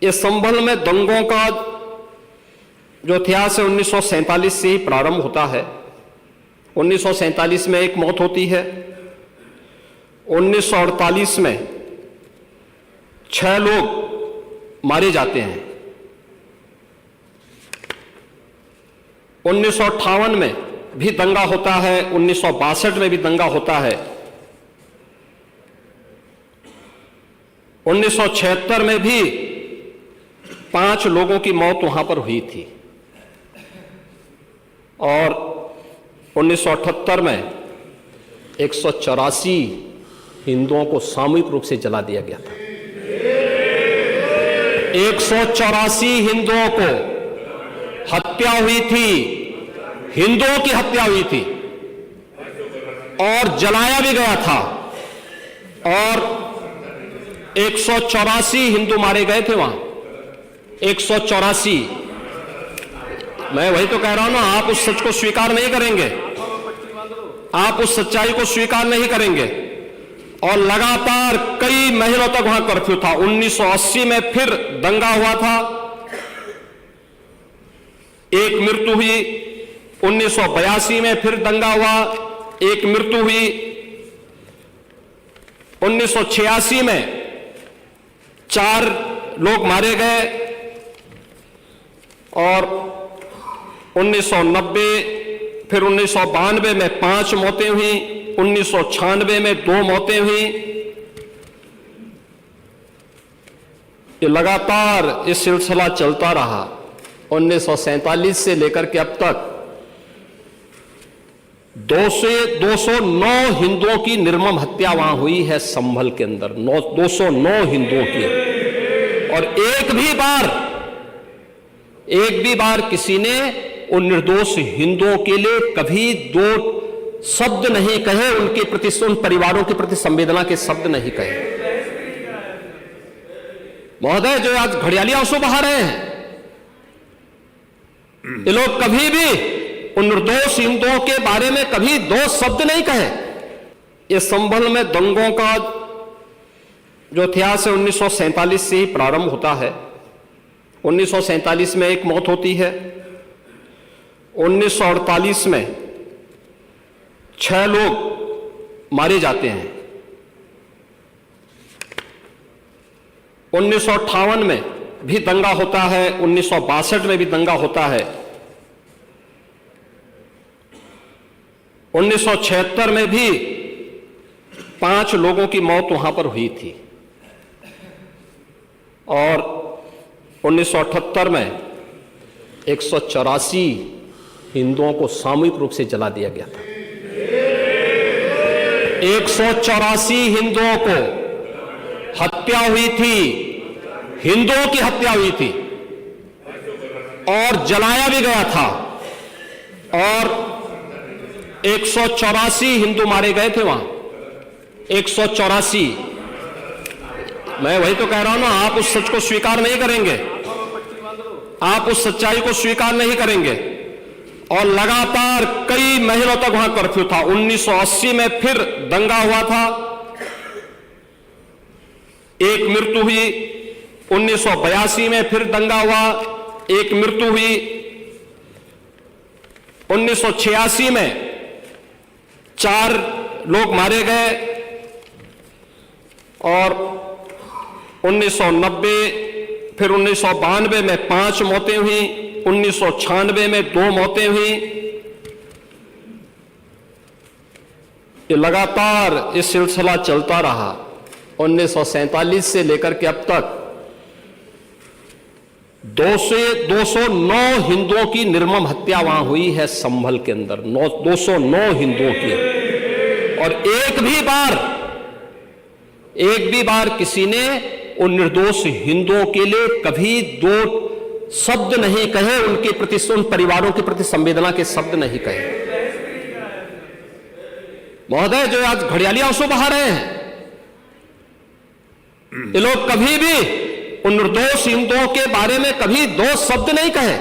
ये संभल में दंगों का जो इतिहास है 1947 से ही प्रारंभ होता है। 1947 में एक मौत होती है। 1948 में 6 लोग मारे जाते हैं। 1958 में भी दंगा होता है। 1962 में भी दंगा होता है। 1976 में भी 5 लोगों की मौत वहां पर हुई थी और 1978 में 184 हिंदुओं को सामूहिक रूप से जला दिया गया था। 184 हिंदुओं को हत्या हुई थी, हिंदुओं की हत्या हुई थी और जलाया भी गया था और 184 हिंदू मारे गए थे वहां। 184। मैं वही तो कह रहा हूं ना, आप उस सच को स्वीकार नहीं करेंगे, आप उस सच्चाई को स्वीकार नहीं करेंगे और लगातार कई महीनों तक वहां कर्फ्यू था। 1980 में फिर दंगा हुआ था, एक मृत्यु हुई। 1982 में फिर दंगा हुआ, एक मृत्यु हुई। 1986 में 4 लोग मारे गए और 1990 फिर 1992 में 5 मौतें हुई। 1996 में 2 मौतें हुई। ये लगातार ये सिलसिला चलता रहा। 1947 से लेकर के अब तक 209 हिंदुओं की निर्मम हत्या वहां हुई है संभल के अंदर। 209 हिंदुओं की। और एक भी बार किसी ने उन निर्दोष हिंदुओं के लिए कभी 2 शब्द नहीं कहे, उनके प्रति, उन परिवारों के प्रति संवेदना के शब्द नहीं कहे। महोदय, जो आज घड़ियाली आंसू बहा रहे हैं, ये लोग कभी भी उन निर्दोष हिंदुओं के बारे में कभी 2 शब्द नहीं कहे। ये संभल में दंगों का जो इतिहास है 1947 से ही प्रारंभ होता है। 1947 में एक मौत होती है। 1948 में 6 लोग मारे जाते हैं। 1958 में भी दंगा होता है। 1962 में भी दंगा होता है। 1976 में भी 5 लोगों की मौत वहां पर हुई थी और 1978 में 184 हिंदुओं को सामूहिक रूप से जला दिया गया था। 184 हिंदुओं को हत्या हुई थी, हिंदुओं की हत्या हुई थी और जलाया भी गया था और 184 हिंदू मारे गए थे वहां। 184। मैं वही तो कह रहा हूं ना, आप उस सच को स्वीकार नहीं करेंगे, आप उस सच्चाई को स्वीकार नहीं करेंगे और लगातार कई महीनों तक वहां कर्फ्यू था। 1980 में फिर दंगा हुआ था, एक मृत्यु हुई। 1982 में फिर दंगा हुआ, एक मृत्यु हुई। 1986 में 4 लोग मारे गए और 1990 फिर 1992 में 5 मौतें हुई। 1996 में 2 मौतें हुई। ये लगातार ये सिलसिला चलता रहा। 1947 से लेकर के अब तक 209 हिंदुओं की निर्मम हत्या वहां हुई है संभल के अंदर। 209 हिंदुओं की। और एक भी बार किसी ने उन निर्दोष हिंदुओं के लिए कभी 2 शब्द नहीं कहे, उनके प्रति, उन परिवारों के प्रति संवेदना के शब्द नहीं कहे। महोदय, जो आज घड़ियाली आंसू बहा रहे हैं, ये लोग कभी भी उन निर्दोष हिंदुओं के बारे में कभी 2 शब्द नहीं कहे।